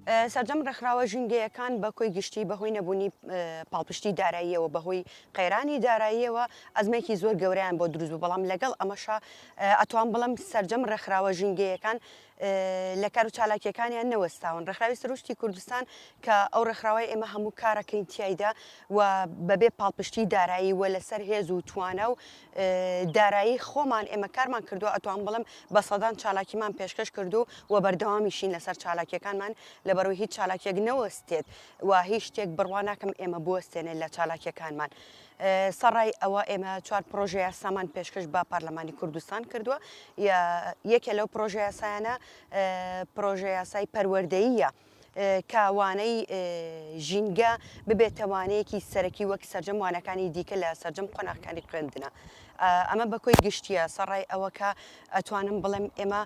سەرجەم ڕێکخراوە ژینگەیەکان بە کۆی گشتی بەهۆی نەبوونی پاڵپشتی داراییەوە بەهۆی قەیرانی داراییەوە ئەزمێکی زۆر گەورەیان بۆ دروست بوو بەڵام لەگەڵ ئەمەشا ئەتوان بڵم سەرجەم ڕێکخراوە ژینگەیەکان لە کار و چالاکیەکانیان نەوەستاون ڕێکخراوی سروشتی کوردستان کە ئەو ڕێکخراوەی ئێمە هەموو کارەکەین تایدا و بەبێ پاڵپشتی دارایی وە لەسەر هێز و توانە و دارایی خۆمان ئێمە کارمان کردو ئەتوان بڵم بە سەدان چالاکیمان پێشکەش کردو و بەردەوامیشین لەسەر چالاکیەکانمان لەبەرەوەی هیچ چالاکێک نەوەستێت و هیچ شتێک بڕوا ناکەم ئێمە بوەستێنێت لە چالاکیەکانمان. سەڕای ئەوە ئێمە 4 پرۆژه یاسامان پێشکەش بە پارلەمانی کوردستان کردووە یەکێ لەو پرۆژه یاسایانە پرۆژه یاسای پەروەردەییە کاوانەی ژینگە ببێتەوانەیەکی سەرەکی وەک سەرجەم وانەکانی دیکە لە سەرجەم قۆناغەکانی خوێندنە. ئەمە بەکۆی گشتیە سەڕای ئەوە کە ئەتوانم بڵێم ئێمە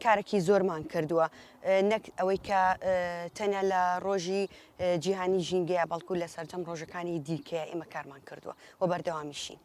کارێکی زۆرمان کردووە نەک ئەوەی کە تەنیا لە ڕۆژی جیهانی ژینگەیە بەڵکو لە سەرجەم ڕۆژەکانی دیکەیە ئێمە کارمان کردووە و بەردەوامیشین.